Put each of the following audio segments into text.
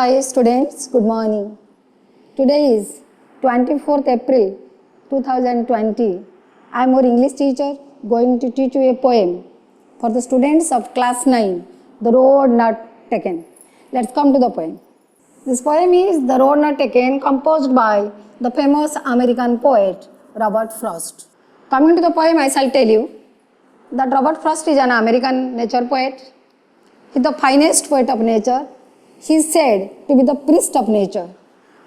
Hi students, good morning. Today is 24th April 2020. I am your English teacher going to teach you a poem for the students of class 9, The Road Not Taken. Let's come to the poem. This poem is The Road Not Taken, composed by the famous American poet Robert Frost. Coming to the poem, I shall tell you that Robert Frost is an American nature poet. He is the finest poet of nature. He is said to be the priest of nature.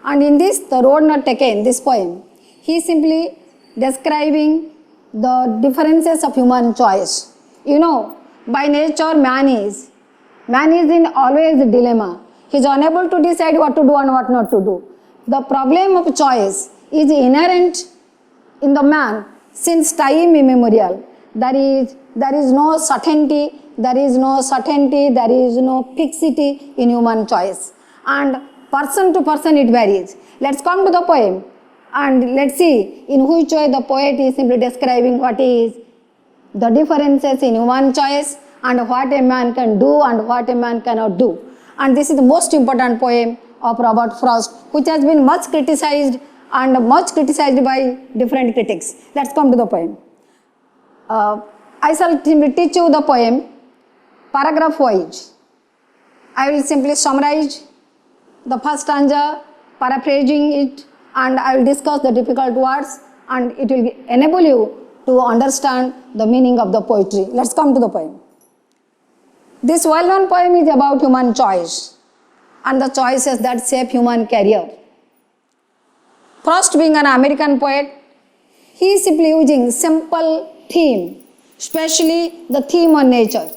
And in this, The Road Not Taken, this poem, he is simply describing the differences of human choice. You know, by nature, man is in always a dilemma. He is unable to decide what to do and what not to do. The problem of choice is inherent in the man since time immemorial. There is no certainty, there is no fixity in human choice. And person to person it varies. Let's come to the poem and let's see in which way the poet is simply describing what is the differences in human choice and what a man can do and what a man cannot do. And this is the most important poem of Robert Frost, which has been much criticized by different critics. Let's come to the poem. I shall simply teach you the poem paragraph wise. I will simply summarize the first stanza, paraphrasing it, and I will discuss the difficult words, and it will enable you to understand the meaning of the poetry. Let's come to the poem. This well-known poem is about human choice and the choices that shape human career. Frost, being an American poet, he is simply using simple theme, especially the theme on nature.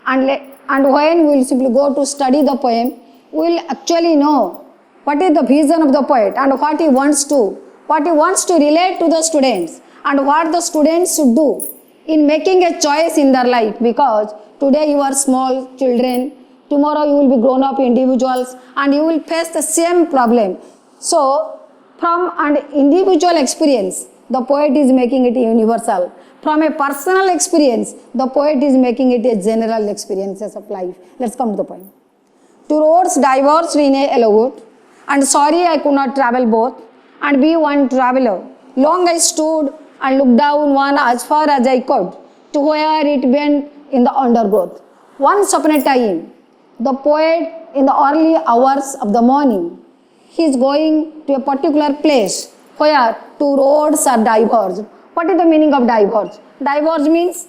And when we will simply go to study the poem, we will actually know what is the vision of the poet and what he wants to relate to the students and what the students should do in making a choice in their life, because today you are small children, tomorrow you will be grown up individuals and you will face the same problem. So from an individual experience, the poet is making it universal. From a personal experience, the poet is making it a general experiences of life. Let's come to the point. Two roads diverged in a yellow wood, and sorry I could not travel both, and be one traveler. Long I stood and looked down one as far as I could, to where it went in the undergrowth. Once upon a time, the poet in the early hours of the morning, he is going to a particular place where two roads are diverged. What is the meaning of diverge? Diverge means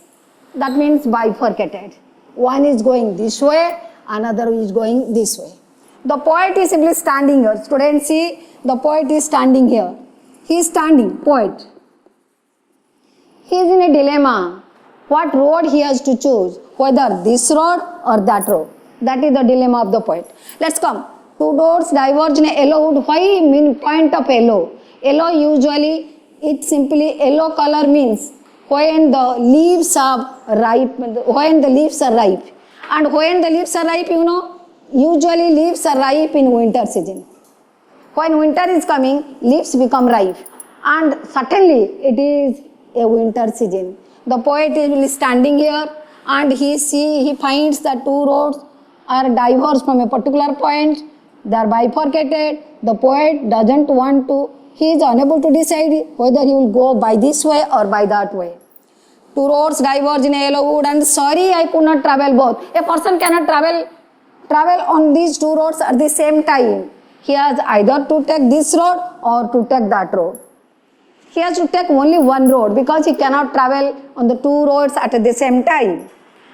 bifurcated. One is going this way, another is going this way. The poet is simply standing here. Students see, the poet is standing here. He is standing, poet. He is in a dilemma. What road he has to choose, whether this road or that road. That is the dilemma of the poet. Let's come. Two roads diverge in a yellow wood. Why mean point of yellow? Yellow usually, it simply yellow color means when the leaves are ripe. And when the leaves are ripe, you know, usually leaves are ripe in winter season. When winter is coming, leaves become ripe, and certainly it is a winter season. The poet is standing here and he finds that two roads are diverged from a particular point. They are bifurcated. The poet doesn't want to. He is unable to decide whether he will go by this way or by that way. Two roads diverge in a yellow wood, and sorry I could not travel both. A person cannot travel on these two roads at the same time. He has either to take this road or to take that road. He has to take only one road because he cannot travel on the two roads at the same time.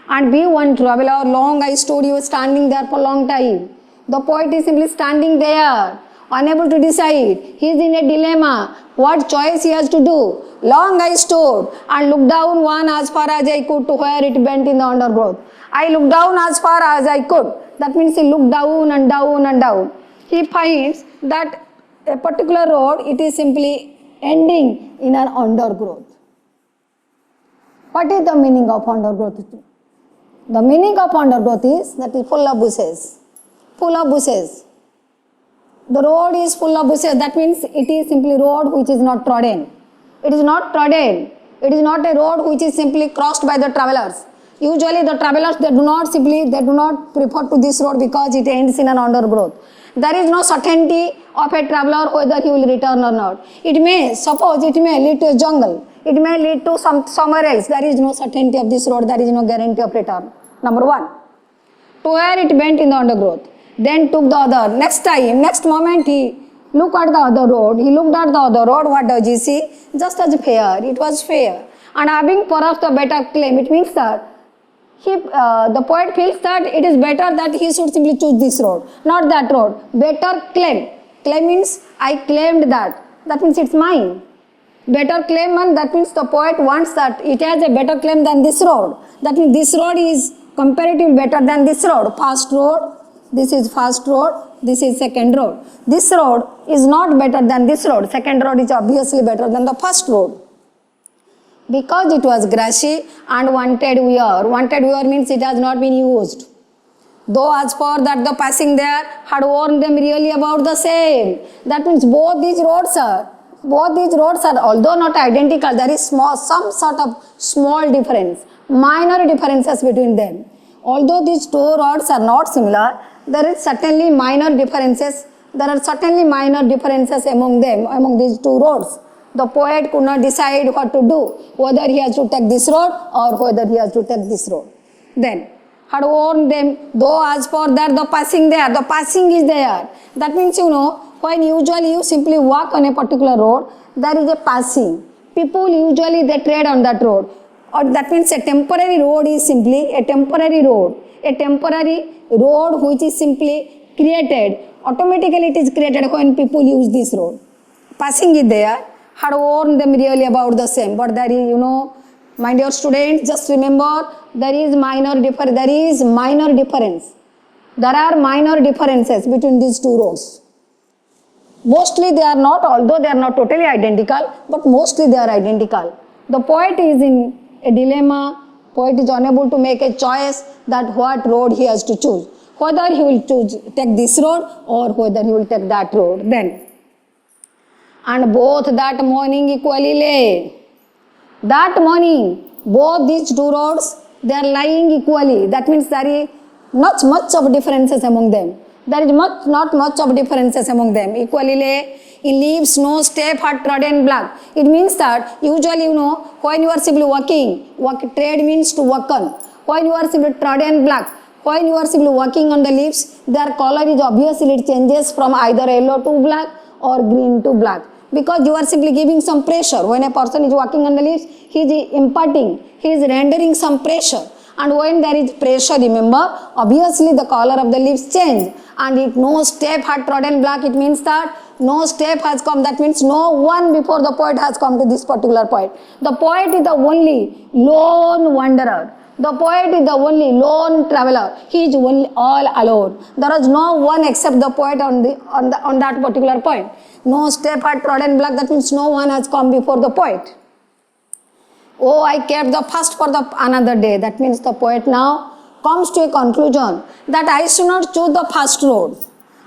And be one traveler. Long I stood, you standing there for a long time. The poet is simply standing there, unable to decide. He is in a dilemma. What choice he has to do? Long I stood and looked down one as far as I could, to where it went in the undergrowth. I looked down as far as I could. That means he looked down and down and down. He finds that a particular road, it is simply ending in an undergrowth. What is the meaning of undergrowth? The meaning of undergrowth is that it is full of bushes. Full of bushes. The road is full of bushes. That means it is simply road which is not trodden. It is not trodden. It is not a road which is simply crossed by the travelers. Usually the travelers, they do not prefer to this road because it ends in an undergrowth. There is no certainty of a traveler whether he will return or not. It may, suppose it may lead to a jungle. It may lead to somewhere else. There is no certainty of this road. There is no guarantee of return. Number one. To where it went in the undergrowth. Then took the other. Next time, next moment he looked at the other road. He looked at the other road. What does he see? Just as fair. It was fair. And having perhaps the better claim, it means that the poet feels that it is better that he should simply choose this road, not that road. Better claim. Claim means I claimed that. That means it's mine. Better claim, and that means the poet wants that it has a better claim than this road. That means this road is comparatively better than this road. First road, this is first road, this is second road. This road is not better than this road. Second road is obviously better than the first road. Because it was grassy and wanted wear. Wanted wear means it has not been used. Though as for that the passing there had worn them really about the same. That means both these roads are, although not identical, there is some sort of small difference, minor differences between them. Although these two roads are not similar, there are certainly minor differences among them, among these two roads. The poet could not decide what to do, whether he has to take this road or whether he has to take this road. Then, had warned them, though as for that the passing is there. That means, when usually you simply walk on a particular road, there is a passing. People usually they tread on that road. Or that means a temporary road is simply a temporary road. A temporary road which is simply created. Automatically it is created when people use this road. Passing is there. Had warned them really about the same. But there is, my dear students, just remember there is minor difference. There are minor differences between these two roads. Mostly they are not, although they are not totally identical, but mostly they are identical. The poet is in a dilemma. Poet is unable to make a choice that what road he has to choose. Whether he will take this road or whether he will take that road. Then, and both that morning equally lay. That morning, both these two roads, they are lying equally. That means there is not much of differences among them. There is not much of differences among them. Equally lay, in leaves no step had trodden black. It means that usually, when you are simply walking, tread means to walk on. When you are simply trodden black, when you are simply walking on the leaves, their color is obviously it changes from either yellow to black or green to black. Because you are simply giving some pressure. When a person is walking on the leaves, he is rendering some pressure. And when there is pressure, remember, obviously the color of the leaves change. And if no step had trodden black, it means that no step has come. That means no one before the poet has come to this particular point. The poet is the only lone wanderer. The poet is the only lone traveler. He is only all alone. There is no one except the poet on that particular point. No step had trodden black. That means no one has come before the poet. Oh, I kept the first for the another day. That means the poet now comes to a conclusion that I should not choose the first road.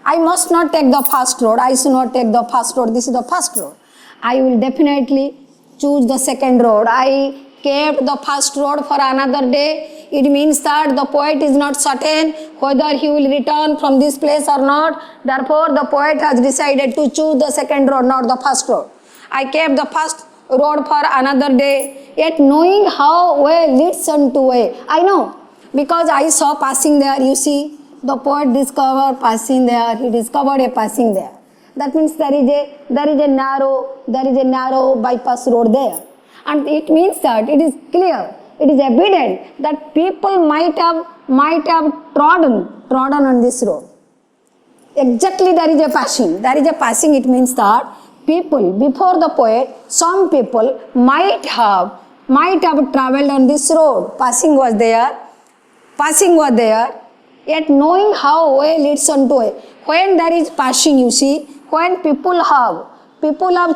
I must not take the first road. I should not take the first road. This is the first road. I will definitely choose the second road. I kept the first road for another day. It means that the poet is not certain whether he will return from this place or not. Therefore, the poet has decided to choose the second road, not the first road. I kept the first road for another day, yet knowing how way leads unto way. I know, because I saw passing there, you see, the poet discovered passing there, he discovered a passing there. That means there is a narrow bypass road there. And it means that it is clear, it is evident that people might have trodden on this road. Exactly, there is a passing. It means that people before the poet, some people might have traveled on this road. Passing was there, yet knowing how way leads on to way. When there is passing, you see, when people have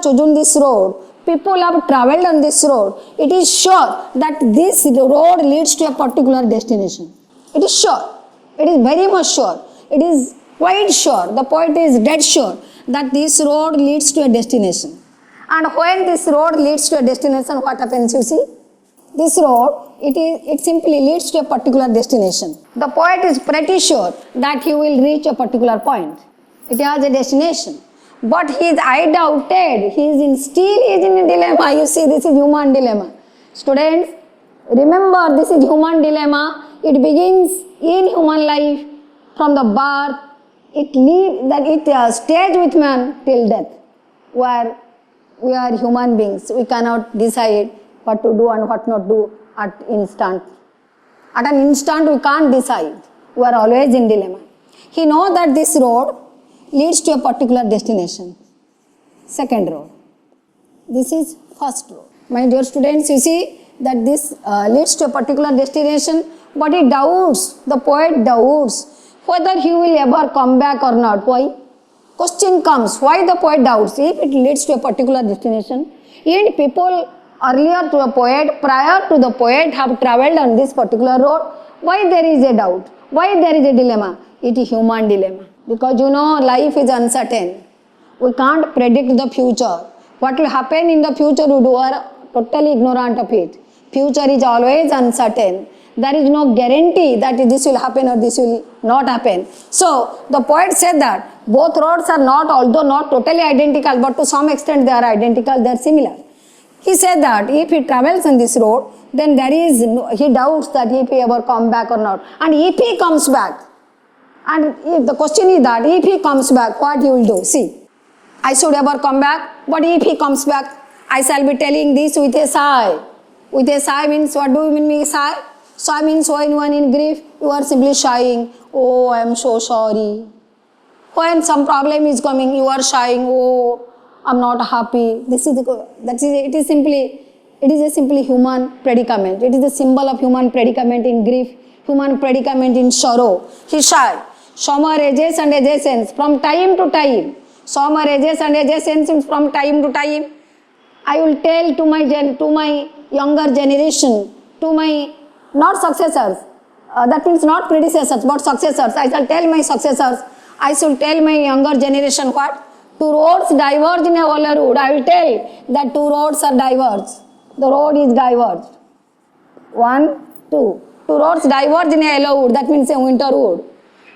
chosen this road, people have traveled on this road, it is sure that this road leads to a particular destination. It is sure. It is very much sure. It is quite sure. The poet is dead sure that this road leads to a destination. And when this road leads to a destination, what happens, you see? This road, it simply leads to a particular destination. The poet is pretty sure that he will reach a particular point. The poet is pretty sure that he will reach a particular point. The poet is pretty sure that he will reach a particular point. The poet is pretty sure that he will reach a particular destination. And when this road leads to a destination, what happens, you see? This road, it simply leads to a particular destination. The poet is pretty sure that he will reach a particular point. It has a destination. But I doubted. Still he is in a dilemma. You see, this is human dilemma. Students, remember, this is human dilemma. It begins in human life from the birth. It stays with man till death, where we are human beings. We cannot decide what to do and what not do at instant. At an instant, we can't decide. We are always in dilemma. He knows that this road leads to a particular destination. Second road. This is first road. My dear students, you see that this leads to a particular destination, but he doubts, the poet doubts whether he will ever come back or not. Why? Question comes, why the poet doubts? If it leads to a particular destination, and people earlier to the poet, prior to the poet, have travelled on this particular road, why there is a doubt? Why there is a dilemma? It is human dilemma. Because life is uncertain. We can't predict the future. What will happen in the future, we are totally ignorant of it. Future is always uncertain. There is no guarantee that this will happen or this will not happen. So, the poet said that both roads are not, although not totally identical, but to some extent they are identical, they are similar. He said that if he travels on this road, then he doubts that if he ever come back or not. And if he comes back, and if the question is that if he comes back, what he will do? See, I should ever come back, but if he comes back, I shall be telling this with a sigh. With a sigh means, what do you mean by sigh? Sigh means when you are in grief, you are simply sighing. Oh, I am so sorry. When some problem is coming, you are sighing. Oh, I am not happy. It is a simply human predicament. It is a symbol of human predicament in grief, human predicament in sorrow. He sigh. Summer ages and adjacents from time to time. Summer ages and adjacents from time to time. I will tell to my younger generation, to my not successors, that means not predecessors but successors. I shall tell my successors, I should tell my younger generation what? Two roads diverge in a hollow wood. I will tell that two roads are diverged. The road is diverged. 1, 2. Two roads diverge in a yellow wood, that means a winter wood.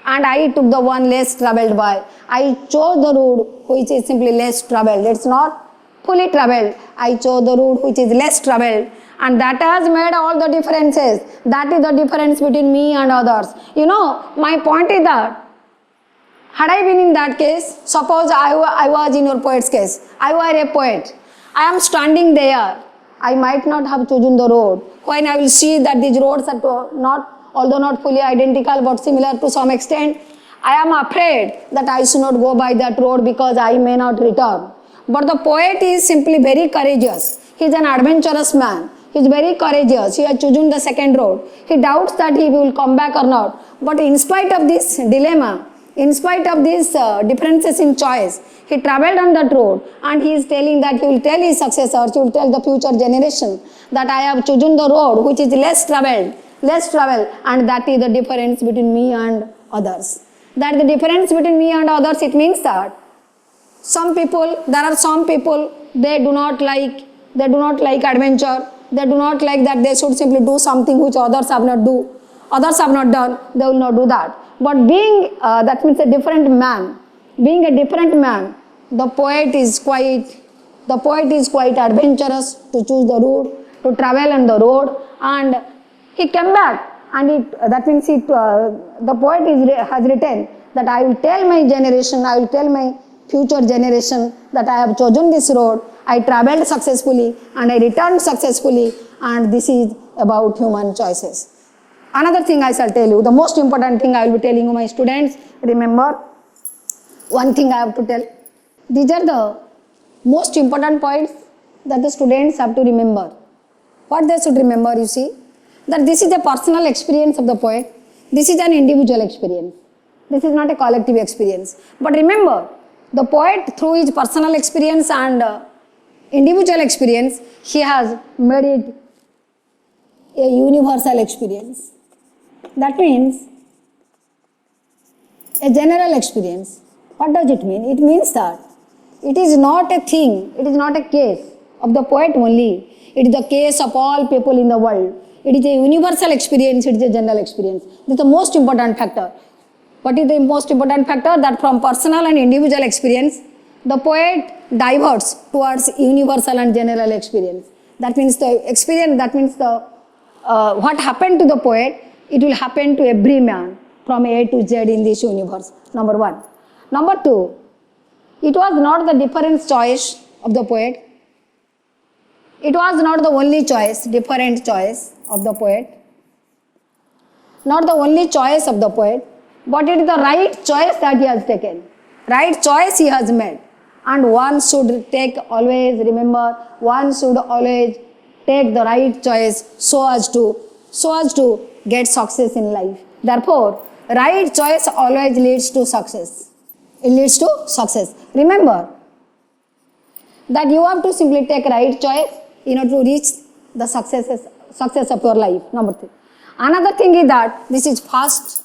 And I took the one less travelled by. I chose the road which is simply less travelled. It's not fully travelled. I chose the road which is less travelled. And that has made all the differences. That is the difference between me and others. My point is that had I been in that case, suppose I was in your poet's case. I were a poet. I am standing there. I might not have chosen the road. When I will see that these roads are although not fully identical but similar to some extent, I am afraid that I should not go by that road because I may not return. But the poet is simply very courageous. He is an adventurous man. He is very courageous. He has chosen the second road. He doubts that he will come back or not. But in spite of this dilemma, in spite of these differences in choice, he travelled on that road and he is telling that he will tell his successors, he will tell the future generation that I have chosen the road which is less travelled, and that is the difference between me and others. That the difference between me and others, it means that there are some people, they do not like adventure, they do not like that they should simply do something which others have not done, they will not do that. But that means a different man, the poet is quite adventurous to choose the route, to travel on the road, and he came back, and the poet has written that I will tell my generation, I will tell my future generation that I have chosen this road, I travelled successfully and I returned successfully, and this is about human choices. Another thing I shall tell you, the most important thing I will be telling you, my students, remember, one thing I have to tell. These are the most important points that the students have to remember. What they should remember, you see, that this is a personal experience of the poet. This is an individual experience. This is not a collective experience. But remember, the poet, through his personal experience and individual experience, he has made it a universal experience. That means a general experience. What does it mean? It means that it is not a thing, it is not a case of the poet only. It is the case of all people in the world. It is a universal experience, it is a general experience. This is the most important factor. What is the most important factor? That from personal and individual experience, the poet diverts towards universal and general experience. That means the experience, that means the what happened to the poet, it will happen to every man from A to Z in this universe. Number one. Number two, it was not the different choice of the poet. It was not the only choice, different choice of the poet. Not the only choice of the poet, but it is the right choice that he has taken. Right choice he has made. And one should take, always remember, one should always take the right choice so as to get success in life. Therefore, right choice always leads to success. It leads to success. Remember that you have to simply take right choice in order to reach the success of your life. Number three. Another thing is that this is first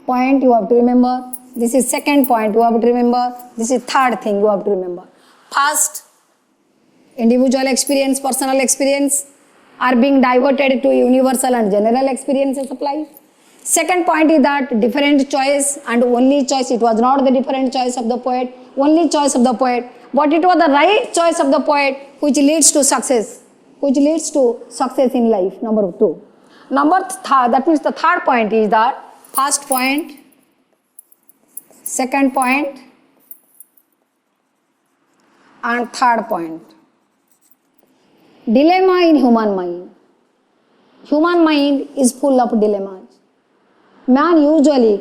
point you have to remember. This is second point you have to remember. This is third thing you have to remember. First, individual experience, personal experience are being diverted to universal and general experiences of life. Second point is that different choice and only choice, it was not the different choice of the poet, only choice of the poet, but it was the right choice of the poet which leads to success, in life. Number two. That means the third point is that first point, second point, and third point. Dilemma in human mind. Human mind is full of dilemmas. Man usually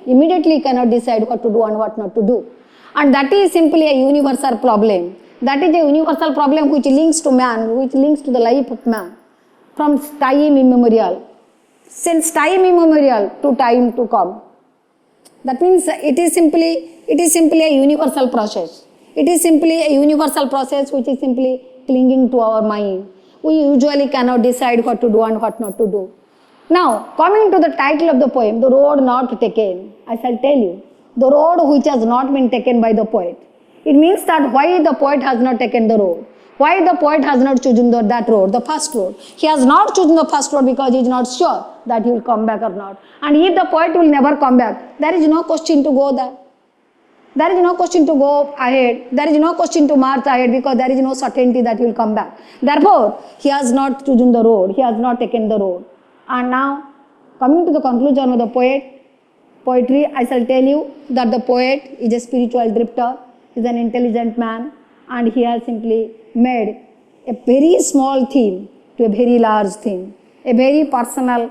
immediately cannot decide what to do and what not to do. And that is simply a universal problem. That is a universal problem which links to man, which links to the life of man from time immemorial. Since time immemorial to time to come. That means it is simply a universal process. It is simply a universal process which is simply clinging to our mind. We usually cannot decide what to do and what not to do. Now, coming to the title of the poem, The Road Not Taken, I shall tell you, the road which has not been taken by the poet. It means that why the poet has not taken the road. Why the poet has not chosen that road, the first road. He has not chosen the first road because he is not sure that he will come back or not. And if the poet will never come back, there is no question to go there. There is no question to go ahead. There is no question to march ahead because there is no certainty that he will come back. Therefore, he has not chosen the road. He has not taken the road. And now, coming to the conclusion of the poetry, I shall tell you that the poet is a spiritual drifter, he is an intelligent man, and he has simply made a very small theme to a very large theme, a very personal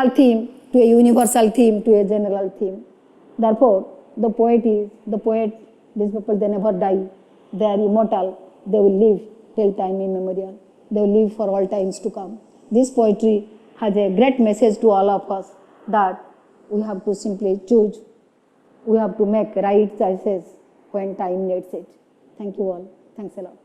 theme to a universal theme to a general theme. Therefore, the poet, these people, they never die, they are immortal, they will live till time immemorial, they will live for all times to come. This poetry has a great message to all of us that we have to simply choose, we have to make right choices when time needs it. Thank you all. Thanks a lot.